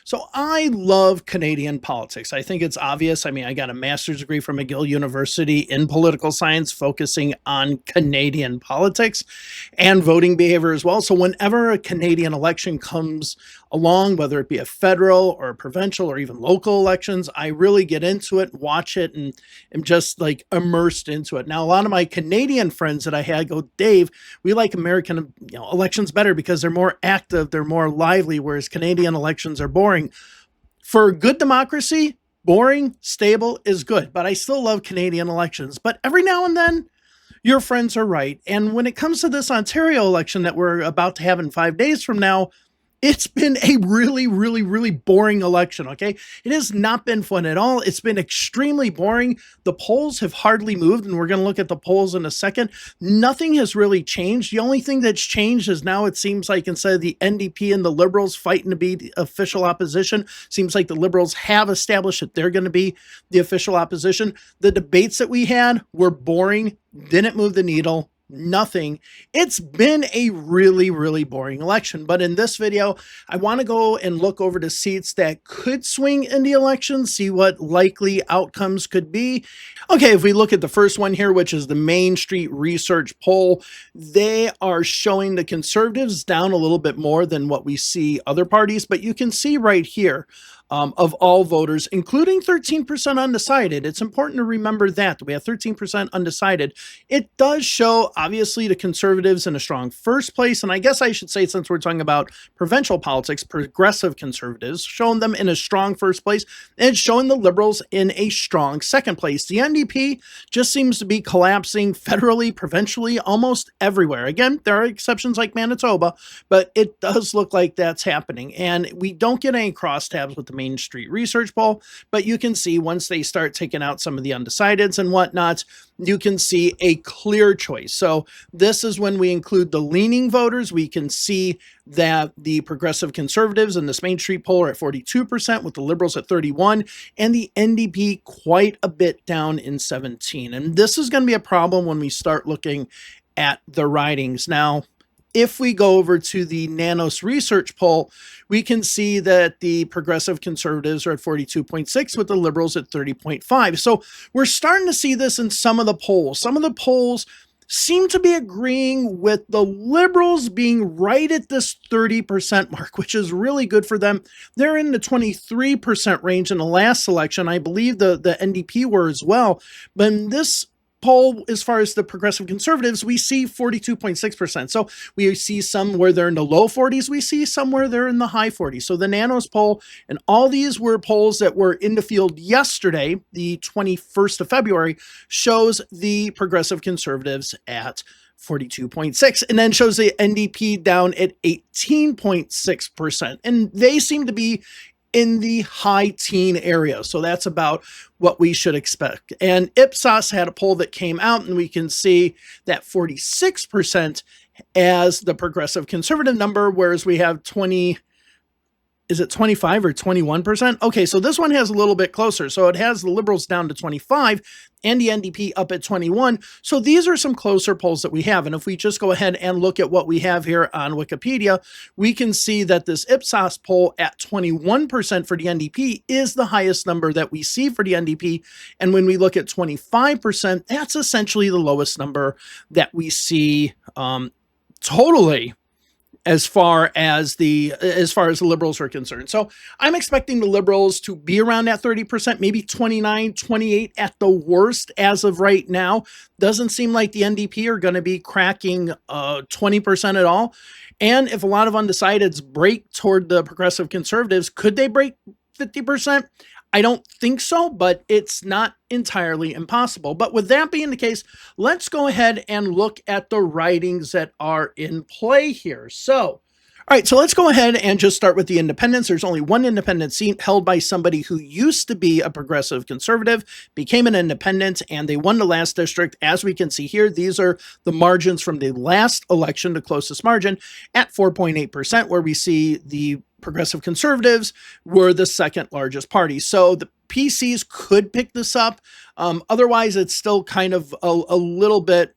So I love Canadian politics. I think it's obvious. I mean, I got a master's degree from McGill University in political science, focusing on Canadian politics and voting behavior as well. So whenever a Canadian election comes along, whether it be a federal or a provincial or even local elections, I really get into it, watch it, and am just like immersed into it. Now, a lot of my Canadian friends that I had go, Dave, we like American, elections better because they're more active, they're more lively, whereas Canadian elections are boring. For good democracy, boring, stable is good, but I still love Canadian elections. But every now and then, your friends are right. And when it comes to this Ontario election that we're about to have in 5 days from now, it's been a really, really, really boring election, okay? It has not been fun at all. It's been extremely boring. The polls have hardly moved, and we're going to look at the polls in a second. Nothing has really changed. The only thing that's changed is now it seems like instead of the NDP and the Liberals fighting to be the official opposition, seems like the Liberals have established that they're going to be the official opposition. The debates that we had were boring, didn't move the needle, nothing. It's been a really, really boring election. But in this video, I want to go and look over the seats that could swing in the election, see what likely outcomes could be. Okay, if we look at the first one here, which is the Main Street Research poll, they are showing the Conservatives down a little bit more than what we see other parties. But you can see right here, of all voters, including 13% undecided. It's important to remember that we have 13% undecided. It does show, obviously, the Conservatives in a strong first place. And I guess I should say, since we're talking about provincial politics, progressive Conservatives, showing them in a strong first place, and it's showing the Liberals in a strong second place. The NDP just seems to be collapsing federally, provincially, almost everywhere. Again, there are exceptions like Manitoba, but it does look like that's happening. And we don't get any crosstabs with the Main Street Research poll, but you can see once they start taking out some of the undecideds and whatnot, you can see a clear choice. So this is when we include the leaning voters. We can see that the progressive Conservatives in this Main Street poll are at 42%, with the Liberals at 31%, and the NDP quite a bit down in 17%. And this is going to be a problem when we start looking at the ridings. Now, if we go over to the Nanos Research poll, we can see that the progressive Conservatives are at 42.6 with the Liberals at 30.5. So we're starting to see this in some of the polls. Some of the polls seem to be agreeing with the Liberals being right at this 30% mark, which is really good for them. They're in the 23% range in the last election. I believe the NDP were as well. But in this poll, as far as the progressive Conservatives, we see 42.6%. So we see some where they're in the low 40s, we see some where they're in the high 40s. So the Nanos poll, and all these were polls that were in the field yesterday, the 21st of February, shows the progressive Conservatives at 42.6, and then shows the NDP down at 18.6%. And they seem to be in the high teen area. So that's about what we should expect. And Ipsos had a poll that came out, and we can see that 46% as the progressive Conservative number, whereas we have 25 or 21%? Okay, so this one has a little bit closer. So it has the Liberals down to 25 and the NDP up at 21. So these are some closer polls that we have. And if we just go ahead and look at what we have here on Wikipedia, we can see that this Ipsos poll at 21% for the NDP is the highest number that we see for the NDP. And when we look at 25%, that's essentially the lowest number that we see totally, as far as the Liberals are concerned. So I'm expecting the Liberals to be around that 30%, maybe 29, 28 at the worst as of right now. Doesn't seem like the NDP are going to be cracking 20% at all. And if a lot of undecideds break toward the progressive Conservatives, could they break 50%? I don't think so, but it's not entirely impossible. But with that being the case, let's go ahead and look at the ridings that are in play here. So, all right, so let's go ahead and just start with the independents. There's only one independent seat held by somebody who used to be a progressive Conservative, became an independent, and they won the last district. As we can see here, these are the margins from the last election, the closest margin, at 4.8%, where we see the progressive Conservatives were the second largest party. So the PCs could pick this up. Otherwise, it's still kind of a little bit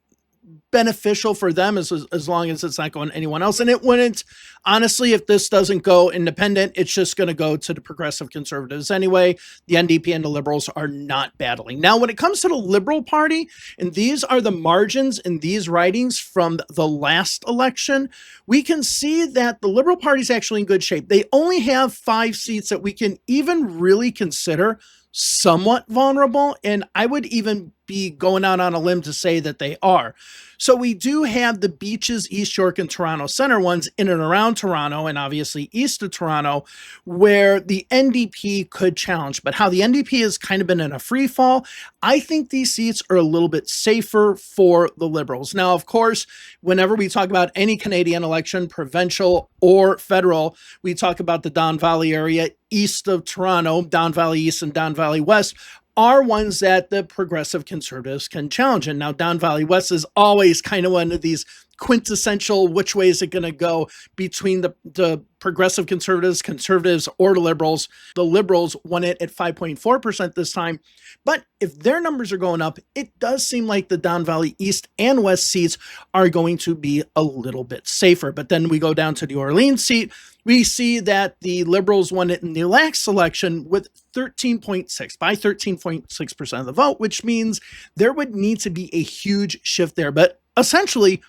beneficial for them as long as it's not going to anyone else. And it wouldn't, honestly, if this doesn't go independent, it's just going to go to the progressive conservatives anyway. The NDP and the liberals are not battling. Now, when it comes to the Liberal Party, and these are the margins in these ridings from the last election, we can see that the Liberal Party is actually in good shape. They only have 5 seats that we can even really consider somewhat vulnerable, and I would even be going out on a limb to say that they are. So we do have the Beaches, East York, and Toronto Centre ones in and around Toronto, and obviously east of Toronto, where the NDP could challenge. But how the NDP has kind of been in a free fall, I think these seats are a little bit safer for the Liberals. Now, of course, whenever we talk about any Canadian election, provincial or federal, we talk about the Don Valley area east of Toronto, Don Valley East and Don Valley West, are ones that the progressive conservatives can challenge. And now Don Valley West is always kind of one of these quintessential which way is it going to go between the progressive conservatives or the liberals. The liberals won it at 5.4% this time. But if their numbers are going up, it does seem like the Don Valley East and West seats are going to be a little bit safer. But then we go down to the Orleans seat. We see that the liberals won it in the last election with 13.6% of the vote, which means there would need to be a huge shift there. But essentially,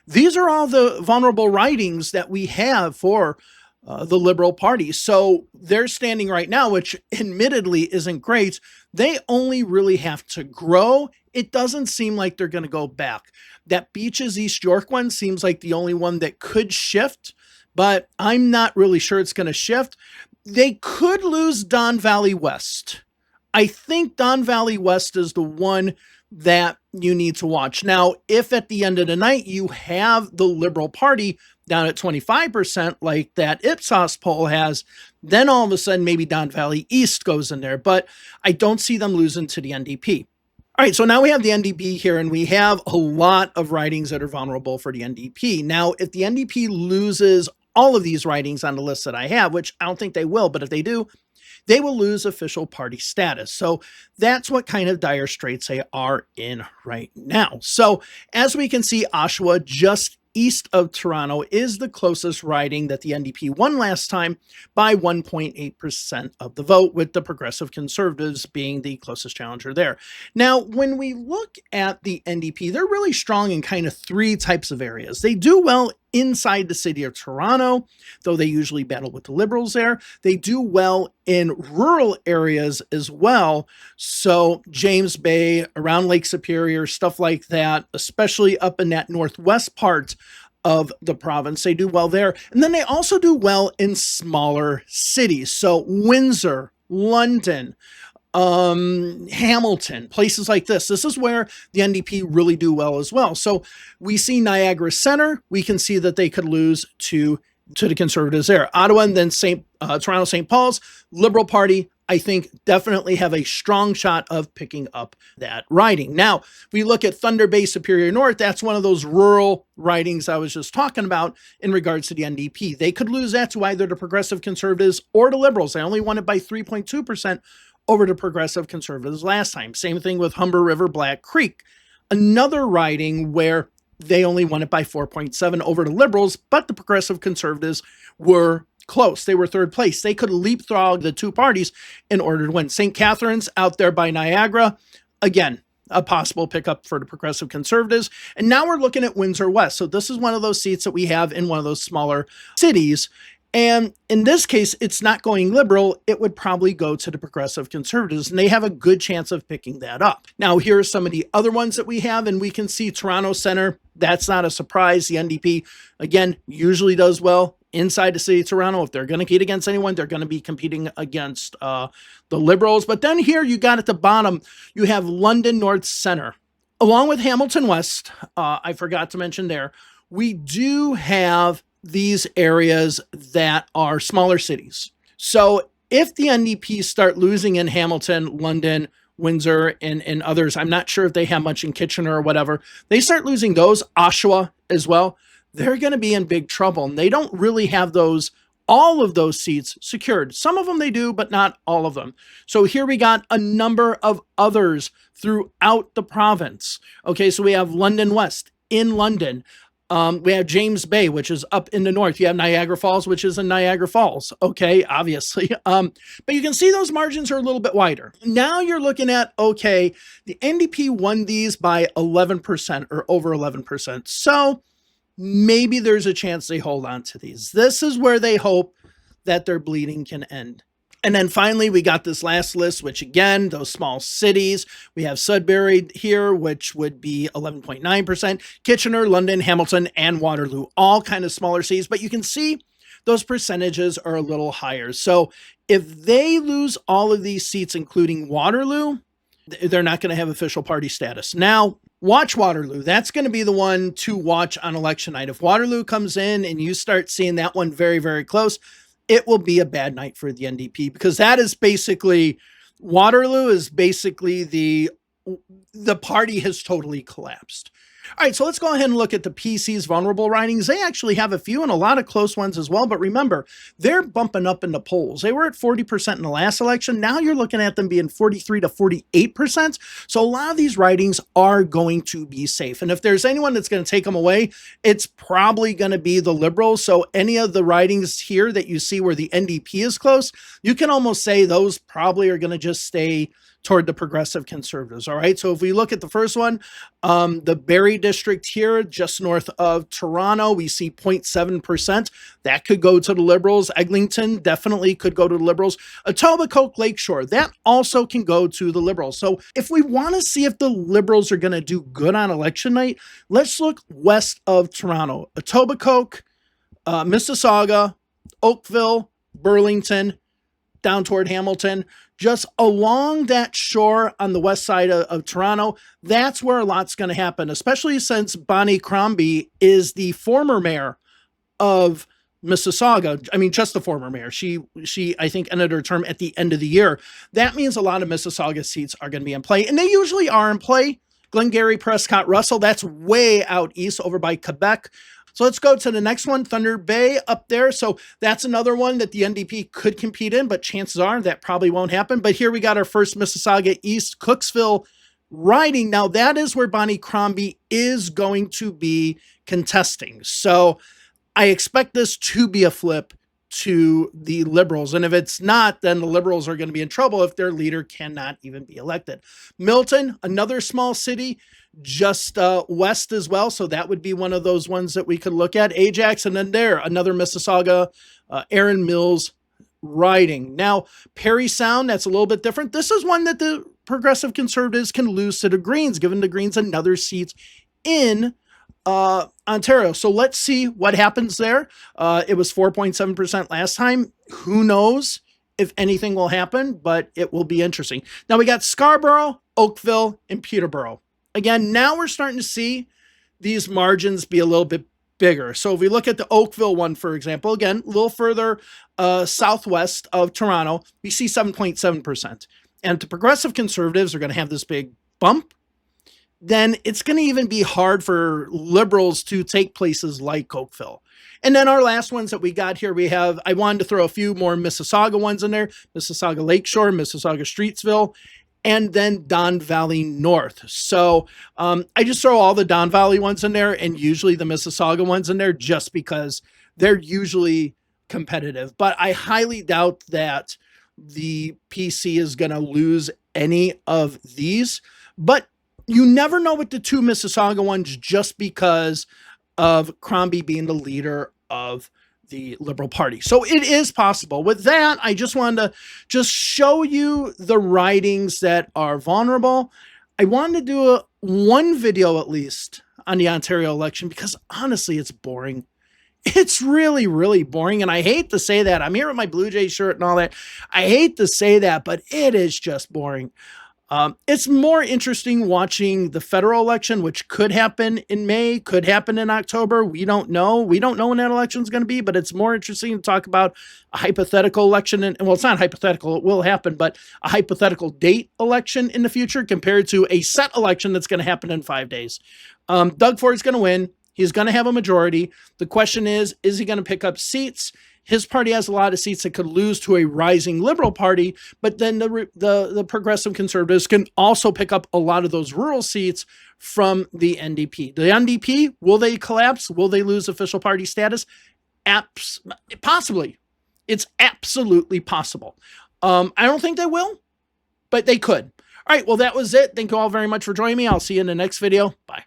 these are all the vulnerable ridings that we have for the Liberal Party. So they're standing right now, which admittedly isn't great. They only really have to grow. It doesn't seem like they're going to go back. That Beaches East York one seems like the only one that could shift, but I'm not really sure it's going to shift. They could lose Don Valley West. I think Don Valley West is the one that you need to watch. Now, if at the end of the night you have the Liberal Party down at 25%, like that Ipsos poll has, then all of a sudden maybe Don Valley East goes in there. But I don't see them losing to the NDP. All right, so now we have the NDP here, and we have a lot of ridings that are vulnerable for the NDP. Now, if the NDP loses all of these ridings on the list that I have, which I don't think they will, but if they do, they will lose official party status. So that's what kind of dire straits they are in right now. So as we can see, Oshawa, just east of Toronto, is the closest riding that the NDP won last time by 1.8% of the vote, with the progressive conservatives being the closest challenger there. Now, when we look at the NDP, they're really strong in kind of 3 types of areas. They do well inside the city of Toronto, though they usually battle with the Liberals there. They do well in rural areas as well. So James Bay, around Lake Superior, stuff like that, especially up in that northwest part of the province. They do well there. And then they also do well in smaller cities. So Windsor, London, Hamilton, places like this. This is where the NDP really do well as well. So we see Niagara Centre. We can see that they could lose to the Conservatives there. Ottawa and then Toronto St. Paul's, Liberal Party, I think definitely have a strong shot of picking up that riding. Now, if we look at Thunder Bay, Superior North, that's one of those rural ridings I was just talking about in regards to the NDP. They could lose that to either the Progressive Conservatives or the Liberals. They only won it by 3.2% over the Progressive Conservatives last time. Same thing with Humber River, Black Creek. Another riding where they only won it by 4.7 over the Liberals, but the Progressive Conservatives were close. They were third place. They could leapfrog the 2 parties in order to win. St. Catharines out there by Niagara, again, a possible pickup for the Progressive Conservatives. And now we're looking at Windsor West. So this is one of those seats that we have in one of those smaller cities. And in this case, it's not going Liberal. It would probably go to the Progressive Conservatives, and they have a good chance of picking that up. Now, here are some of the other ones that we have, and we can see Toronto Centre. That's not a surprise. The NDP, again, usually does well inside the city of Toronto. If they're going to compete against anyone, they're going to be competing against the Liberals. But then here you got at the bottom, you have London North Centre. Along with Hamilton West, I forgot to mention there, we do have these areas that are smaller cities. So if the NDP start losing in Hamilton, London, Windsor, and others, I'm not sure if they have much in Kitchener or whatever, they start losing those, Oshawa as well, they're going to be in big trouble. And they don't really have all of those seats secured. Some of them they do, but not all of them. So here we got a number of others throughout the province. Okay, so we have London West, in London. We have James Bay, which is up in the north. You have Niagara Falls, which is in Niagara Falls. Okay, obviously. But you can see those margins are a little bit wider. Now you're looking at, okay, the NDP won these by 11% or over 11%. So maybe there's a chance they hold on to these. This is where they hope that their bleeding can end. And then finally, we got this last list, which again, those small cities. We have Sudbury here, which would be 11.9%. Kitchener, London, Hamilton, and Waterloo, all kind of smaller cities. But you can see those percentages are a little higher. So if they lose all of these seats, including Waterloo, they're not going to have official party status. Now, watch Waterloo. That's going to be the one to watch on election night. If Waterloo comes in and you start seeing that one very, very close, it will be a bad night for the NDP, because that is basically, Waterloo is basically the party has totally collapsed. All right, so let's go ahead and look at the PC's vulnerable ridings. They actually have a few and a lot of close ones as well. But remember, they're bumping up in the polls. They were at 40% in the last election. Now you're looking at them being 43 to 48%. So a lot of these ridings are going to be safe. And if there's anyone that's going to take them away, it's probably going to be the Liberals. So any of the ridings here that you see where the NDP is close, you can almost say those probably are going to just stay toward the Progressive Conservatives. All right. So if we look at the first one, the Barrie district here, just north of Toronto, we see 0.7%. That could go to the Liberals. Eglinton definitely could go to the Liberals. Etobicoke Lakeshore, that also can go to the Liberals. So if we want to see if the Liberals are going to do good on election night, let's look west of Toronto. Etobicoke, Mississauga, Oakville, Burlington, down toward Hamilton, just along that shore on the west side of Toronto. That's where a lot's going to happen, especially since Bonnie Crombie is the former mayor of Mississauga. I mean, just the former mayor. She I think ended her term at the end of the year. That means a lot of Mississauga seats are going to be in play, and they usually are in play. Glengarry, Prescott, Russell, that's way out east over by Quebec. So let's go to the next one, Thunder Bay up there. So that's another one that the NDP could compete in, but chances are that probably won't happen. But here we got our first Mississauga East Cooksville riding. Now that is where Bonnie Crombie is going to be contesting. So I expect this to be a flip to the Liberals. And if it's not, then the Liberals are going to be in trouble if their leader cannot even be elected. Milton, another small city, just west as well. So that would be one of those ones that we could look at. Ajax, and then there, another Mississauga, Erin Mills riding. Now, Parry Sound, that's a little bit different. This is one that the Progressive Conservatives can lose to the Greens, giving the Greens another seat in Ontario. So let's see what happens there. It was 4.7% last time. Who knows if anything will happen, but it will be interesting. Now we got Scarborough, Oakville, and Peterborough. Again, now we're starting to see these margins be a little bit bigger. So if we look at the Oakville one, for example, again, a little further southwest of Toronto, we see 7.7%. And the Progressive Conservatives are going to have this big bump. Then it's going to even be hard for Liberals to take places like Oakville. And then our last ones that we got here, we have, I wanted to throw a few more Mississauga ones in there. Mississauga Lakeshore, Mississauga Streetsville, and then Don Valley North. So I just throw all the Don Valley ones in there and usually the Mississauga ones in there just because they're usually competitive. But I highly doubt that the PC is going to lose any of these. But you never know with the two Mississauga ones just because of Crombie being the leader of the Liberal Party. So it is possible. With that, I just wanted to just show you the ridings that are vulnerable. I wanted to do one video at least on the Ontario election because honestly, it's boring. It's really, really boring. And I hate to say that. I'm here with my Blue Jay shirt and all that. I hate to say that, but it is just boring. It's more interesting watching the federal election, which could happen in May, could happen in October. We don't know. We don't know when that election is going to be, but it's more interesting to talk about a hypothetical election. And well, it's not hypothetical. It will happen, but a hypothetical date election in the future compared to a set election that's going to happen in 5 days. Doug Ford's going to win. He's going to have a majority. The question is he going to pick up seats? his party has a lot of seats that could lose to a rising Liberal Party, but then the progressive conservatives can also pick up a lot of those rural seats from the NDP. The NDP, will they collapse? Will they lose official party status? Possibly. It's absolutely possible. I don't think they will, but they could. All right, well, that was it. Thank you all very much for joining me. I'll see you in the next video. Bye.